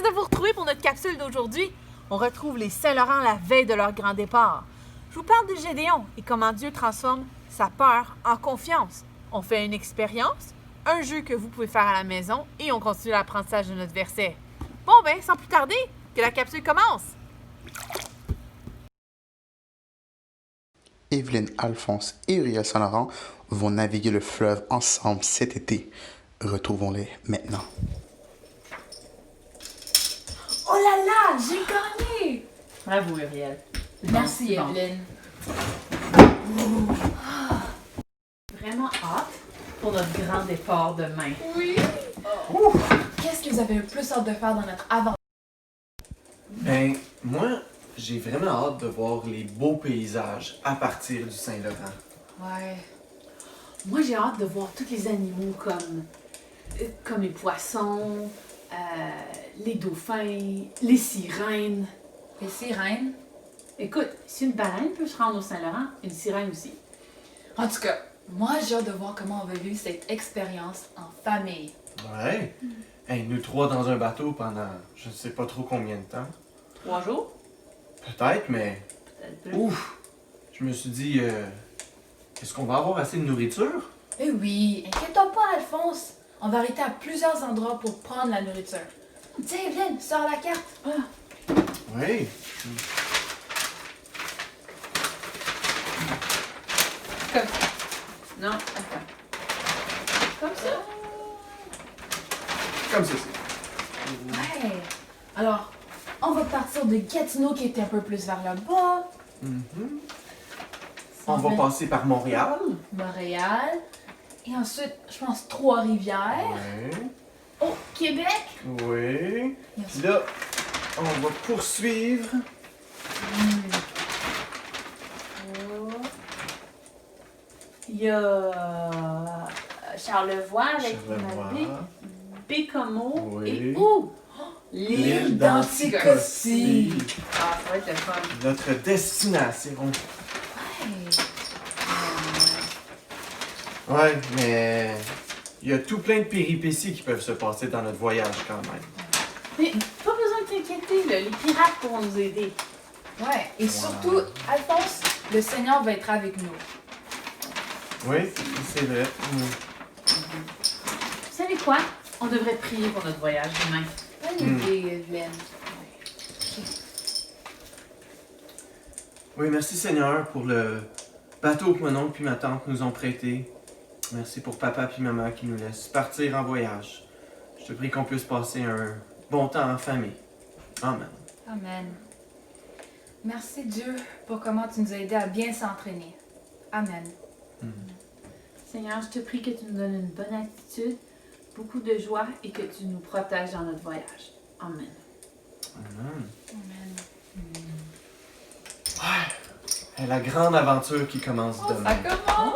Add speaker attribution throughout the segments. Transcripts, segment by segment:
Speaker 1: heureuse de vous retrouver pour notre capsule d'aujourd'hui. On retrouve les Saint-Laurent la veille de leur grand départ. Je vous parle de Gédéon et comment Dieu transforme sa peur en confiance. On fait une expérience, un jeu que vous pouvez faire à la maison et on continue l'apprentissage de notre verset. Bon ben, sans plus tarder, que la capsule commence!
Speaker 2: Evelyne, Alphonse et Uriel Saint-Laurent vont naviguer le fleuve ensemble cet été. Retrouvons-les maintenant.
Speaker 3: Oh là là, j'ai gagné!
Speaker 1: Bravo Uriel.
Speaker 3: Merci Evelyne.
Speaker 1: Vraiment hâte pour notre grand départ demain.
Speaker 3: Oui! Qu'est-ce que vous avez le plus hâte de faire dans notre aventure?
Speaker 4: Ben, moi, j'ai vraiment hâte de voir les beaux paysages à partir du Saint-Laurent.
Speaker 3: Ouais.
Speaker 1: Moi, j'ai hâte de voir tous les animaux comme les poissons, les dauphins, les sirènes.
Speaker 3: Les sirènes?
Speaker 1: Écoute, si une baleine peut se rendre au Saint-Laurent, une sirène aussi.
Speaker 3: En tout cas, moi j'ai hâte de voir comment on va vivre cette expérience en famille.
Speaker 4: Ouais. Hey, nous trois dans un bateau pendant je ne sais pas trop combien de temps.
Speaker 1: 3 jours?
Speaker 4: Peut-être, mais
Speaker 1: Peut-être plus.
Speaker 4: ouf! Je me suis dit, est-ce qu'on va avoir assez de nourriture?
Speaker 3: Eh oui, inquiète-toi pas Alphonse. On va arrêter à plusieurs endroits pour prendre la nourriture. Tiens Evelyne, sors la carte.
Speaker 4: Oui.
Speaker 1: Comme ça. Non, attends. Comme ça?
Speaker 4: Comme ceci.
Speaker 3: Ouais. Alors, on va partir de Gatineau qui est un peu plus vers le bas.
Speaker 4: Mhm. On va passer par Montréal.
Speaker 3: Montréal. Et ensuite, je pense Trois-Rivières.
Speaker 4: Oui.
Speaker 3: Oh, Québec.
Speaker 4: Oui.
Speaker 3: Et
Speaker 4: Puis
Speaker 3: ensuite,
Speaker 4: là, on va poursuivre.
Speaker 1: Il y a Charlevoix avec
Speaker 4: Charlevoix.
Speaker 1: Bécomo
Speaker 4: Oui.
Speaker 1: et où?
Speaker 3: l'île d'Anticosti.
Speaker 1: Ah, ça va être le fun.
Speaker 4: Notre destination.
Speaker 3: Ouais.
Speaker 4: Ouais, mais il y a tout plein de péripéties qui peuvent se passer dans notre voyage quand même.
Speaker 1: Mais pas besoin de t'inquiéter, là. Les pirates pourront nous aider.
Speaker 3: Ouais. Et surtout, Alphonse, le Seigneur va être avec nous.
Speaker 4: Oui, c'est vrai.
Speaker 1: Vous savez quoi? On devrait prier pour notre voyage demain.
Speaker 3: Bonne idée, Evelyne.
Speaker 4: Oui, merci Seigneur pour le bateau que mon oncle puis ma tante nous ont prêté. Merci pour papa puis maman qui nous laissent partir en voyage. Je te prie qu'on puisse passer un bon temps en famille. Amen.
Speaker 3: Amen. Merci Dieu pour comment tu nous as aidés à bien s'entraîner. Amen.
Speaker 1: Seigneur, je te prie que tu nous donnes une bonne attitude, beaucoup de joie et que tu nous protèges dans notre voyage. Amen.
Speaker 4: Amen.
Speaker 3: Amen.
Speaker 4: Et la grande aventure qui commence demain.
Speaker 3: Ça commence!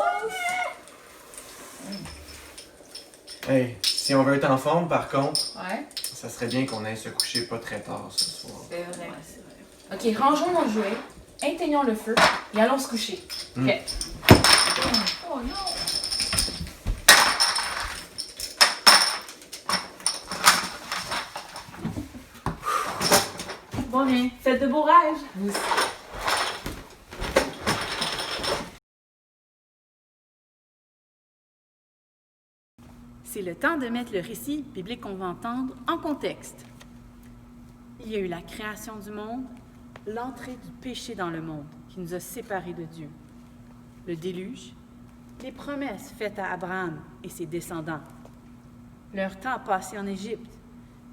Speaker 4: Hey, si on veut être en forme par contre,
Speaker 3: Ouais,
Speaker 4: ça serait bien qu'on aille se coucher pas très tard ce soir.
Speaker 3: c'est vrai.
Speaker 1: Ouais, c'est vrai.
Speaker 3: Ok, rangeons nos jouets, éteignons le feu et allons se coucher.
Speaker 4: Mm.
Speaker 1: Ok.
Speaker 3: Oh non!
Speaker 1: Bon bien, faites de beaux rêves.
Speaker 3: Vous aussi.
Speaker 5: C'est le temps de mettre le récit biblique qu'on va entendre en contexte. Il y a eu la création du monde, l'entrée du péché dans le monde qui nous a séparés de Dieu, le déluge, les promesses faites à Abraham et ses descendants, leur temps passé en Égypte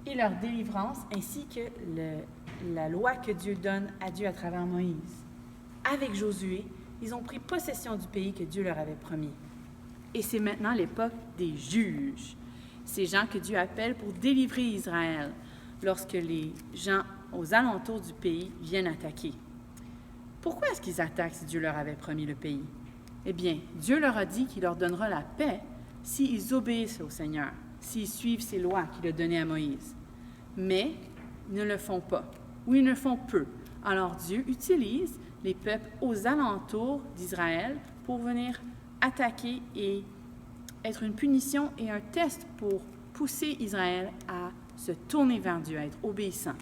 Speaker 5: et leur délivrance ainsi que la loi que Dieu donne à Dieu à travers Moïse. Avec Josué, ils ont pris possession du pays que Dieu leur avait promis. Et c'est maintenant l'époque des juges, ces gens que Dieu appelle pour délivrer Israël lorsque les gens aux alentours du pays viennent attaquer. Pourquoi est-ce qu'ils attaquent si Dieu leur avait promis le pays? Eh bien, Dieu leur a dit qu'il leur donnera la paix s'ils obéissent au Seigneur, s'ils suivent ses lois qu'il a données à Moïse. Mais ils ne le font pas, ou ils ne le font peu. Alors Dieu utilise les peuples aux alentours d'Israël pour venir attaquer et être une punition et un test pour pousser Israël à se tourner vers Dieu, à être obéissant.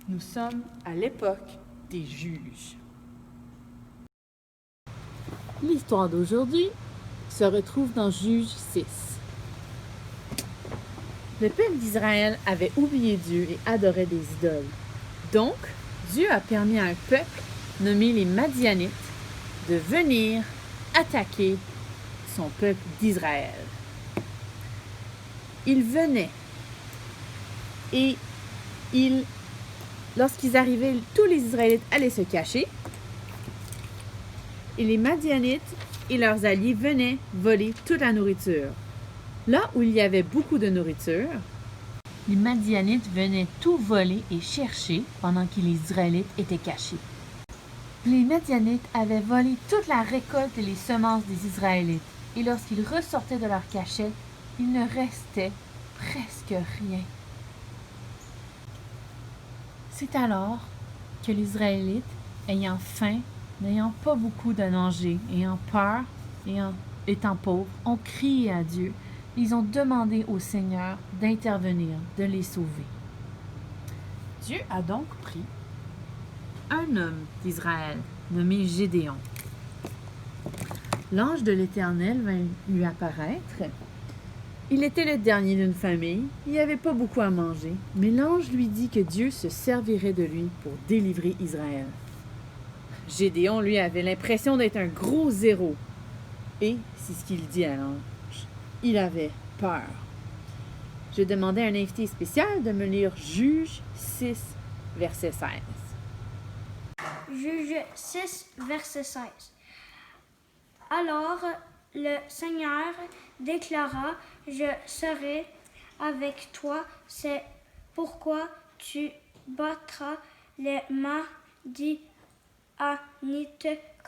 Speaker 5: Nous sommes à l'époque des juges.
Speaker 1: L'histoire d'aujourd'hui se retrouve dans Juge 6. Le peuple d'Israël avait oublié Dieu et adorait des idoles. Donc, Dieu a permis à un peuple nommé les Madianites de venir attaquer son peuple d'Israël. Ils venaient et lorsqu'ils arrivaient, tous les Israélites allaient se cacher et les Madianites et leurs alliés venaient voler toute la nourriture. Là où il y avait beaucoup de nourriture, les Madianites venaient tout voler et chercher pendant que les Israélites étaient cachés. Les Madianites avaient volé toute la récolte et les semences des Israélites, et lorsqu'ils ressortaient de leur cachette, il ne restait presque rien. C'est alors que les Israélites, ayant faim, n'ayant pas beaucoup de manger, ayant peur, étant pauvres, ont crié à Dieu. Ils ont demandé au Seigneur d'intervenir, de les sauver. Dieu a donc pris un homme d'Israël nommé Gédéon. L'ange de l'Éternel vint lui apparaître. Il était le dernier d'une famille, il n'y avait pas beaucoup à manger, mais l'ange lui dit que Dieu se servirait de lui pour délivrer Israël. Gédéon, lui, avait l'impression d'être un gros zéro. Et c'est ce qu'il dit à l'ange. Il avait peur. Je demandais à un invité spécial de me lire Juge 6, verset 16.
Speaker 6: Juge 6, verset 16. Alors le Seigneur déclara, je serai avec toi, c'est pourquoi tu battras les Madianites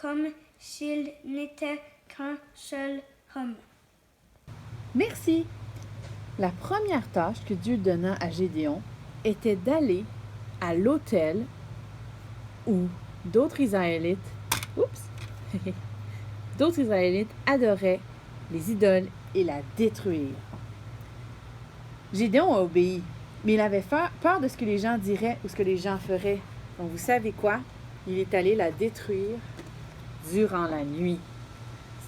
Speaker 6: comme s'il n'était qu'un seul homme.
Speaker 1: Merci. La première tâche que Dieu donna à Gédéon était d'aller à l'autel où d'autres Israélites adoraient les idoles et la détruire. Gédéon a obéi, mais il avait peur de ce que les gens diraient ou ce que les gens feraient. Donc, vous savez quoi? Il est allé la détruire durant la nuit.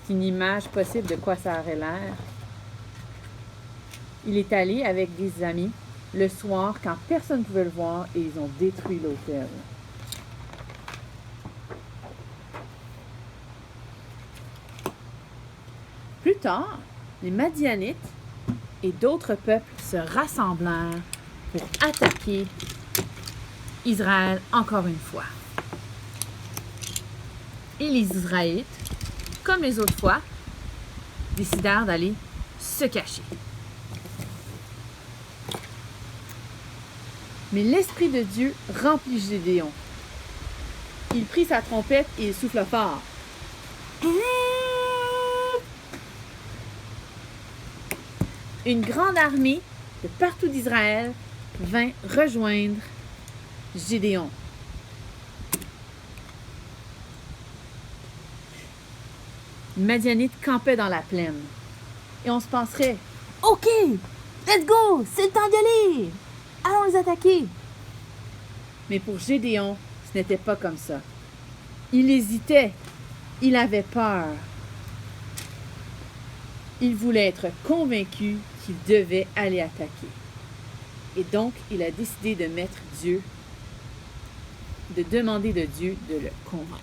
Speaker 1: C'est une image possible de quoi ça aurait l'air. Il est allé avec des amis le soir quand personne ne pouvait le voir et ils ont détruit l'autel. Plus tard, les Madianites et d'autres peuples se rassemblèrent pour attaquer Israël encore une fois. Et les Israélites, comme les autres fois, décidèrent d'aller se cacher. Mais l'Esprit de Dieu remplit Gédéon. Il prit sa trompette et il souffla fort. Une grande armée de partout d'Israël vint rejoindre Gédéon. Les Madianites campaient dans la plaine. Et on se penserait, « OK, let's go, c'est le temps d'y aller! Allons les attaquer! » Mais pour Gédéon, ce n'était pas comme ça. Il hésitait, il avait peur. Il voulait être convaincu qu'il devait aller attaquer. Et donc, il a décidé de demander de Dieu de le convaincre.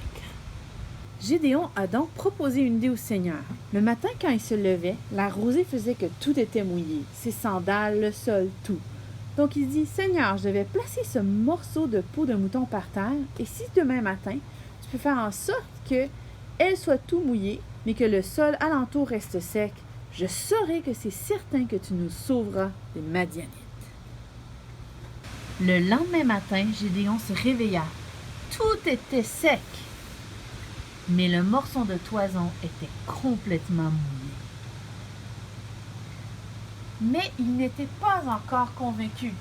Speaker 1: Gédéon a donc proposé une idée au Seigneur. Le matin, quand il se levait, la rosée faisait que tout était mouillé, ses sandales, le sol, tout. Donc il dit, « Seigneur, je vais placer ce morceau de peau de mouton par terre, et si demain matin, tu peux faire en sorte qu'elle soit tout mouillée, mais que le sol alentour reste sec, je saurai que c'est certain que tu nous sauveras des Madianites. » Le lendemain matin, Gédéon se réveilla. Tout était sec, mais le morceau de toison était complètement mouillé. Mais il n'était pas encore convaincu.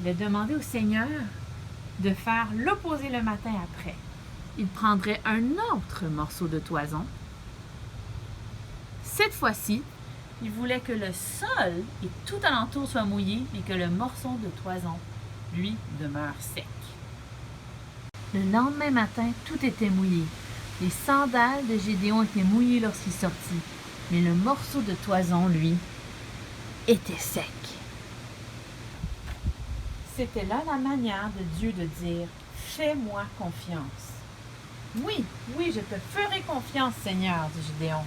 Speaker 1: Il a demandé au Seigneur de faire l'opposé le matin après. Il prendrait un autre morceau de toison. Cette fois-ci,
Speaker 5: Il voulait que le sol et tout alentour soient mouillés, mais que le morceau de toison, lui, demeure sec. Le lendemain matin, tout était mouillé. Les sandales de Gédéon étaient mouillées lorsqu'il sortit, mais le morceau de toison, lui, était sec. C'était là la manière de Dieu de dire « Fais-moi confiance ». Oui, oui, je te ferai confiance, Seigneur, dit Gédéon.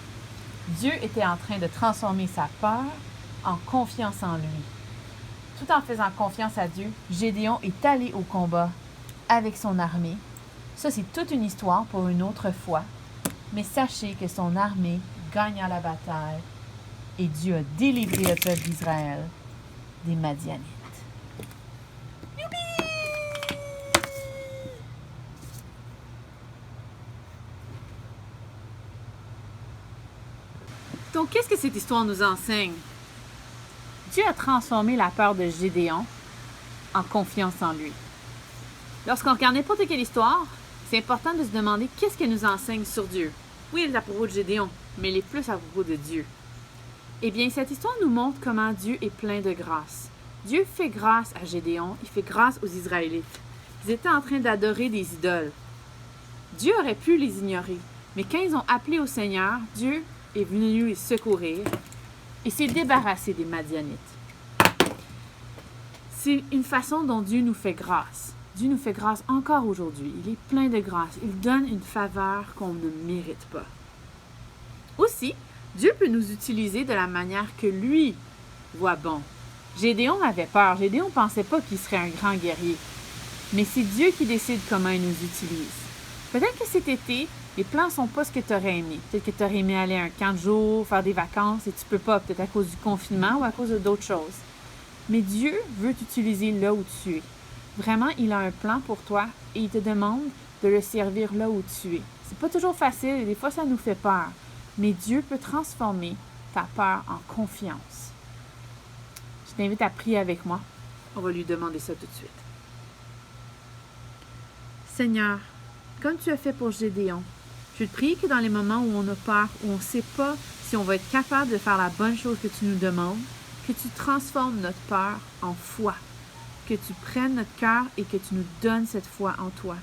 Speaker 5: Dieu était en train de transformer sa peur en confiance en lui. Tout en faisant confiance à Dieu, Gédéon est allé au combat avec son armée. Ça, c'est toute une histoire pour une autre fois. Mais sachez que son armée gagna la bataille et Dieu a délivré le peuple d'Israël des Madianites. Donc, qu'est-ce que cette histoire nous enseigne? Dieu a transformé la peur de Gédéon en confiance en lui. Lorsqu'on regarde n'importe quelle histoire, c'est important de se demander qu'est-ce qu'elle nous enseigne sur Dieu. Oui, elle est à propos de Gédéon, mais elle est plus à propos de Dieu. Eh bien, cette histoire nous montre comment Dieu est plein de grâce. Dieu fait grâce à Gédéon, il fait grâce aux Israélites. Ils étaient en train d'adorer des idoles. Dieu aurait pu les ignorer, mais quand ils ont appelé au Seigneur, Dieu est venu les secourir et s'est débarrassé des Madianites. C'est une façon dont Dieu nous fait grâce. Dieu nous fait grâce encore aujourd'hui. Il est plein de grâce. Il donne une faveur qu'on ne mérite pas. Aussi, Dieu peut nous utiliser de la manière que lui voit bon. Gédéon avait peur. Gédéon ne pensait pas qu'il serait un grand guerrier. Mais c'est Dieu qui décide comment il nous utilise. Peut-être que cet été, les plans ne sont pas ce que tu aurais aimé. Peut-être que tu aurais aimé aller un camp de jour, faire des vacances, et tu ne peux pas, peut-être à cause du confinement ou à cause d'autres choses. Mais Dieu veut t'utiliser là où tu es. Vraiment, il a un plan pour toi et il te demande de le servir là où tu es. C'est pas toujours facile et des fois ça nous fait peur. Mais Dieu peut transformer ta peur en confiance. Je t'invite à prier avec moi. On va lui demander ça tout de suite. Seigneur, comme tu as fait pour Gédéon, je te prie que dans les moments où on a peur, où on ne sait pas si on va être capable de faire la bonne chose que tu nous demandes, que tu transformes notre peur en foi, que tu prennes notre cœur et que tu nous donnes cette foi en toi.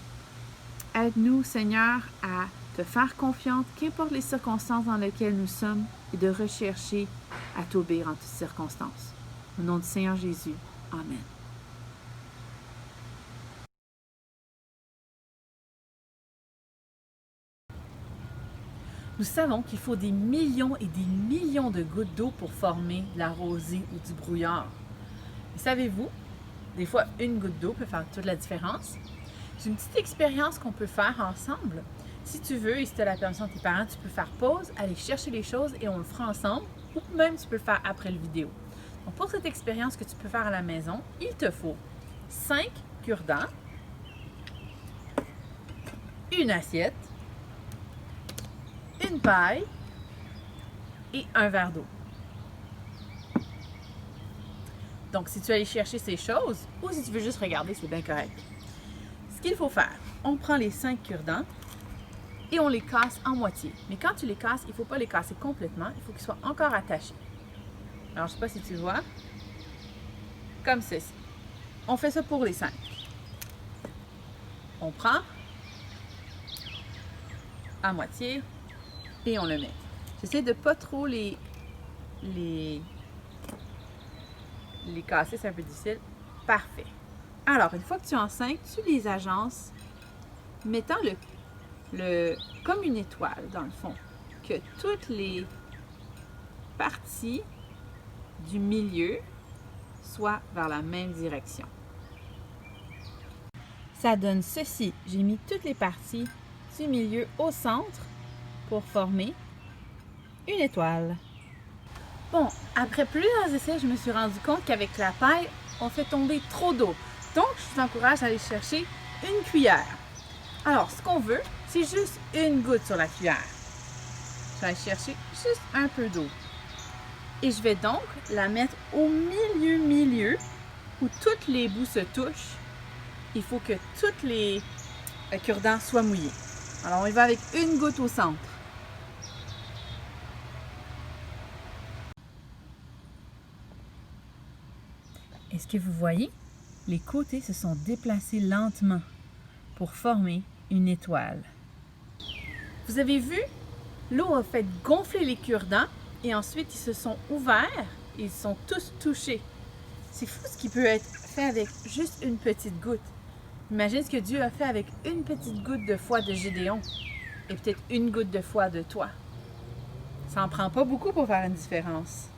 Speaker 5: Aide-nous, Seigneur, à te faire confiance, qu'importe les circonstances dans lesquelles nous sommes, et de rechercher à t'obéir en toutes circonstances. Au nom du Seigneur Jésus. Amen. Nous savons qu'il faut des millions et des millions de gouttes d'eau pour former de la rosée ou du brouillard. Et savez-vous, des fois, une goutte d'eau peut faire toute la différence. C'est une petite expérience qu'on peut faire ensemble. Si tu veux et si tu as la permission de tes parents, tu peux faire pause, aller chercher les choses et on le fera ensemble, ou même tu peux le faire après la vidéo. Donc pour cette expérience que tu peux faire à la maison, il te faut 5 cure-dents, une assiette, une paille et un verre d'eau. Donc, si tu veux aller chercher ces choses, ou si tu veux juste regarder, c'est bien correct. Ce qu'il faut faire, on prend les 5 cure-dents et on les casse en moitié. Mais quand tu les casses, il ne faut pas les casser complètement, il faut qu'ils soient encore attachés. Alors, je ne sais pas si tu vois, comme ceci. On fait ça pour les 5. On prend à moitié et on le met. J'essaie de ne pas trop les casser, c'est un peu difficile. Parfait. Alors, une fois que tu en 5, tu les agences, mettant comme une étoile dans le fond, que toutes les parties du milieu soient vers la même direction. Ça donne ceci. J'ai mis toutes les parties du milieu au centre pour former une étoile. Bon, après plusieurs essais, je me suis rendu compte qu'avec la paille, on fait tomber trop d'eau. Donc, je vous encourage à aller chercher une cuillère. Alors, ce qu'on veut, c'est juste une goutte sur la cuillère. Je vais aller chercher juste un peu d'eau. Et je vais donc la mettre au milieu, où tous les bouts se touchent. Il faut que tous les cure-dents soient mouillés. Alors, on y va avec une goutte au centre. Est-ce que vous voyez? Les côtés se sont déplacés lentement pour former une étoile. Vous avez vu? L'eau a fait gonfler les cure-dents et ensuite ils se sont ouverts et ils sont tous touchés. C'est fou ce qui peut être fait avec juste une petite goutte. Imagine ce que Dieu a fait avec une petite goutte de foi de Gédéon et peut-être une goutte de foi de toi. Ça en prend pas beaucoup pour faire une différence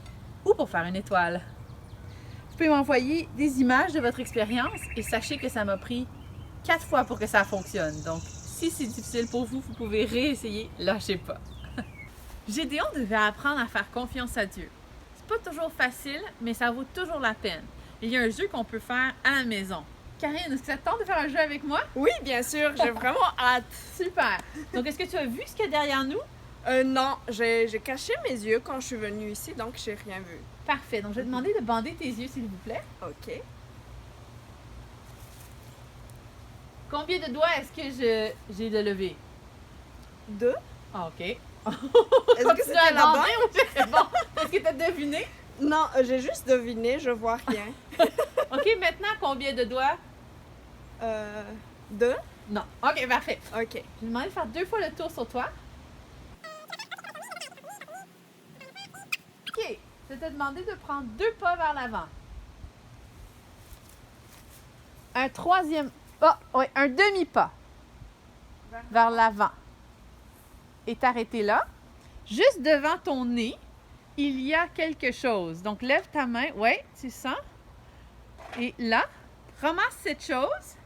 Speaker 5: ou pour faire une étoile. Vous pouvez m'envoyer des images de votre expérience et sachez que ça m'a pris 4 fois pour que ça fonctionne. Donc, si c'est difficile pour vous, vous pouvez réessayer, lâchez pas. Gédéon devait apprendre à faire confiance à Dieu. C'est pas toujours facile, mais ça vaut toujours la peine. Il y a un jeu qu'on peut faire à la maison. Karine, est-ce que ça te tente de faire un jeu avec moi?
Speaker 7: Oui, bien sûr, j'ai vraiment hâte.
Speaker 5: Super! Donc, est-ce que tu as vu ce qu'il y a derrière nous?
Speaker 7: Non, j'ai caché mes yeux quand je suis venue ici, donc j'ai rien vu.
Speaker 5: Parfait. Donc, je vais te demander de bander tes yeux, s'il vous plaît.
Speaker 7: OK.
Speaker 5: Combien de doigts est-ce que j'ai de lever?
Speaker 7: 2.
Speaker 5: Ah, OK.
Speaker 7: Est-ce que c'était
Speaker 5: à
Speaker 7: là-bas?
Speaker 5: bander ou c'est bon? Est-ce que tu as deviné?
Speaker 7: Non, j'ai juste deviné, je vois rien.
Speaker 5: OK, maintenant, combien de doigts?
Speaker 7: 2.
Speaker 5: Non. OK, parfait.
Speaker 7: OK.
Speaker 5: Je vais te demander de faire 2 fois le tour sur toi. OK. Je vais te demander de prendre 2 pas vers l'avant. Un troisième pas, oui, un demi-pas vers l'avant. Et t'arrêter là. Juste devant ton nez, il y a quelque chose. Donc, lève ta main. Oui, tu sens. Et là, ramasse cette chose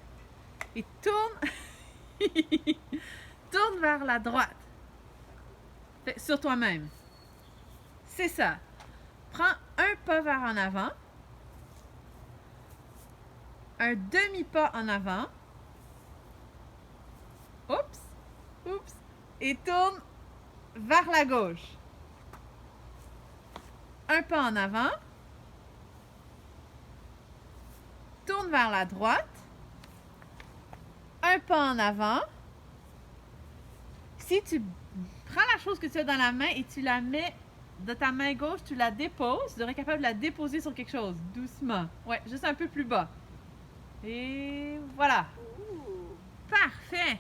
Speaker 5: et tourne. Tourne vers la droite. Sur toi-même. C'est ça. Prends un pas vers en avant. Un demi-pas en avant. Oups. Oups. Et tourne vers la gauche. Un pas en avant. Tourne vers la droite. Un pas en avant. Si tu prends la chose que tu as dans la main et tu la mets de ta main gauche, tu la déposes, tu devrais être capable de la déposer sur quelque chose, doucement. Ouais, juste un peu plus bas. Et voilà. Parfait.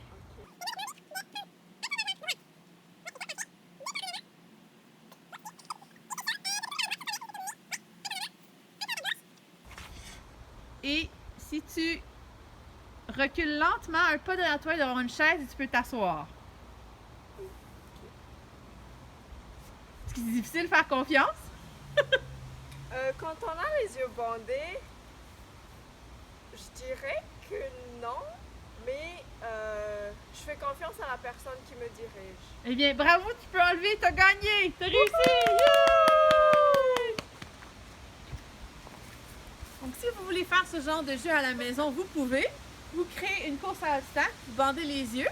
Speaker 5: Et si tu recules lentement un pas derrière toi, il doit y avoir une chaise et tu peux t'asseoir. Est-ce que c'est difficile de faire confiance?
Speaker 7: Quand on a les yeux bandés, je dirais que non, mais je fais confiance à la personne qui me dirige.
Speaker 5: Eh bien, bravo, tu peux enlever, t'as gagné, t'as réussi! Yay! Donc, si vous voulez faire ce genre de jeu à la maison, vous pouvez. Vous créez une course à obstacles, vous bandez les yeux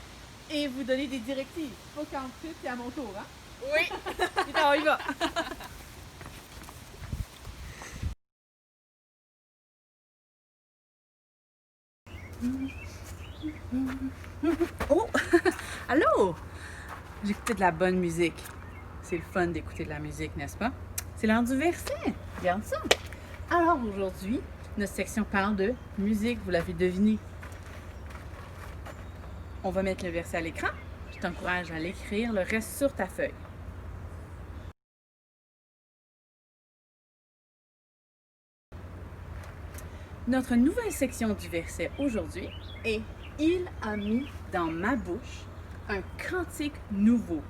Speaker 5: et vous donnez des directives. Faut qu'ensuite, c'est à mon tour, hein?
Speaker 7: Oui.
Speaker 5: On y va! Oh! Allô? J'écoutais de la bonne musique. C'est le fun d'écouter de la musique, n'est-ce pas? C'est l'heure du verset. Regarde ça. Alors aujourd'hui, notre section parle de musique, vous l'avez deviné. On va mettre le verset à l'écran. Je t'encourage à l'écrire, le reste sur ta feuille. Notre nouvelle section du verset aujourd'hui est « Il a mis dans ma bouche un cantique nouveau,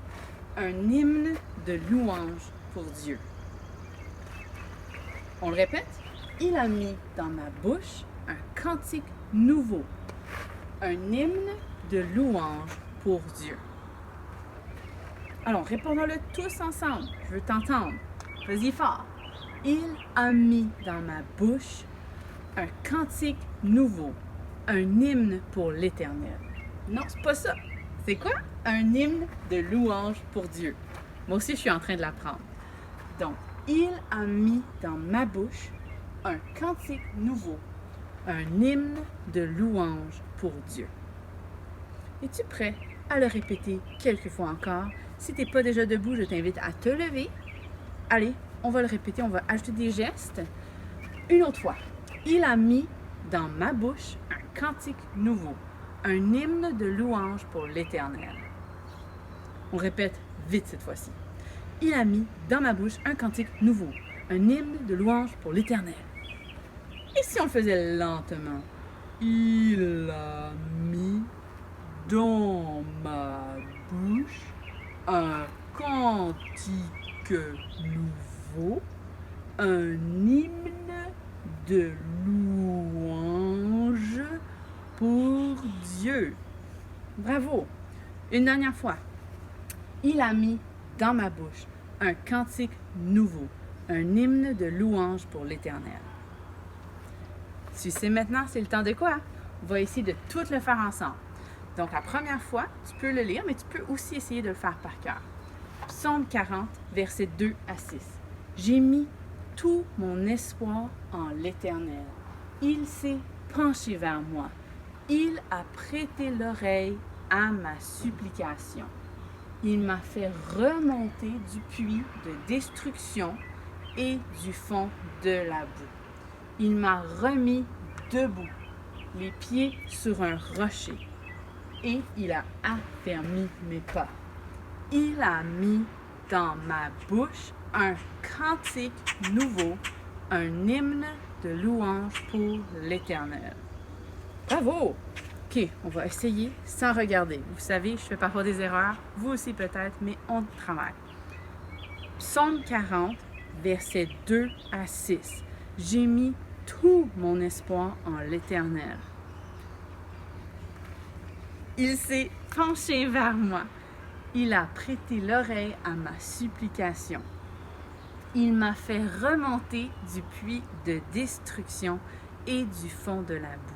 Speaker 5: un hymne de louange pour Dieu. » On le répète? « Il a mis dans ma bouche un cantique nouveau, un hymne de louange pour Dieu. » Alors, répondons-le tous ensemble. Je veux t'entendre. Vas-y fort. « Il a mis dans ma bouche un cantique nouveau, un hymne pour l'Éternel. » Non, c'est pas ça. C'est quoi? Un hymne de louange pour Dieu. Moi aussi, je suis en train de l'apprendre. Donc, il a mis dans ma bouche un cantique nouveau, un hymne de louange pour Dieu. Es-tu prêt à le répéter quelques fois encore? Si tu n'es pas déjà debout, je t'invite à te lever. Allez, on va le répéter, on va ajouter des gestes. Une autre fois. Il a mis dans ma bouche un cantique nouveau, un hymne de louange pour l'Éternel. On répète vite cette fois-ci. Il a mis dans ma bouche un cantique nouveau, un hymne de louange pour l'Éternel. Et si on le faisait lentement? Il a mis dans ma bouche un cantique nouveau, un hymne de louange pour Dieu. Bravo! Une dernière fois. Il a mis dans ma bouche un cantique nouveau, un hymne de louange pour l'Éternel. Tu sais maintenant, c'est le temps de quoi? On va essayer de tout le faire ensemble. Donc, la première fois, tu peux le lire, mais tu peux aussi essayer de le faire par cœur. Psaume 40, versets 2 à 6. J'ai mis tout mon espoir en l'Éternel. Il s'est penché vers moi. Il a prêté l'oreille à ma supplication. Il m'a fait remonter du puits de destruction et du fond de la boue. Il m'a remis debout, les pieds sur un rocher, et il a affermi mes pas. Il a mis dans ma bouche un cantique nouveau, un hymne de louange pour l'Éternel. Bravo! OK, on va essayer sans regarder. Vous savez, je fais parfois des erreurs, vous aussi peut-être, mais on travaille. Psaume 40, versets 2 à 6. J'ai mis tout mon espoir en l'Éternel. Il s'est penché vers moi. Il a prêté l'oreille à ma supplication. Il m'a fait remonter du puits de destruction et du fond de la boue.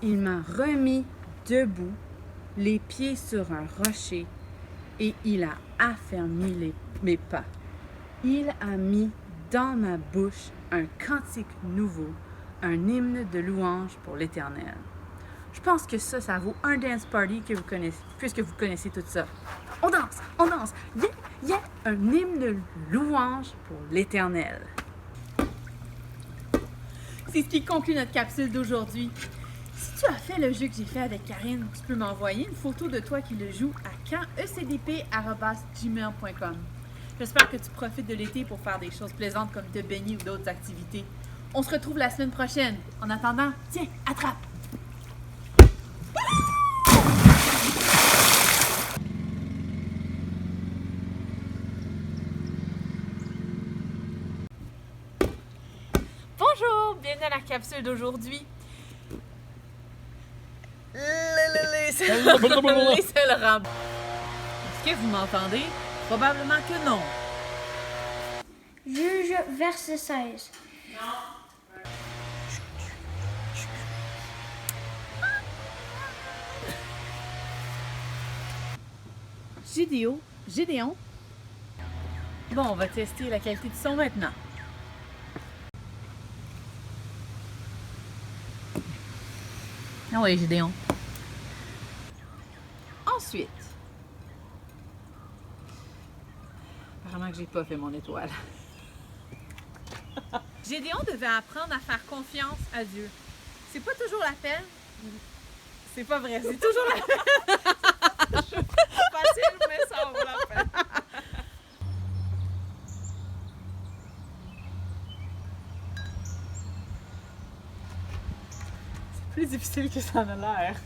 Speaker 5: Il m'a remis debout, les pieds sur un rocher, et il a affermi mes pas. Il a mis dans ma bouche un cantique nouveau, un hymne de louange pour l'Éternel. Je pense que ça vaut un dance party que vous connaissez, puisque vous connaissez tout ça. On danse, yeah, yeah, un hymne de louange pour l'Éternel. C'est ce qui conclut notre capsule d'aujourd'hui. Si tu as fait le jeu que j'ai fait avec Karine, tu peux m'envoyer une photo de toi qui le joue à quand.ecdp@gmail.com. J'espère que tu profites de l'été pour faire des choses plaisantes comme te baigner ou d'autres activités. On se retrouve la semaine prochaine. En attendant, tiens, attrape! Bonjour, bienvenue à la capsule d'aujourd'hui. Les seuls rames. Est-ce que vous m'entendez? Probablement que non.
Speaker 6: Juge, verset 16.
Speaker 5: Gédéon. Bon, on va tester la qualité du son maintenant. Ah oui, Gédéon. Ensuite, apparemment que j'ai pas fait mon étoile. Gédéon devait apprendre à faire confiance à Dieu. C'est pas toujours la peine. C'est pas vrai, c'est toujours la peine.
Speaker 7: Facile, mais ça vaut la peine.
Speaker 5: C'est plus difficile que ça en a l'air.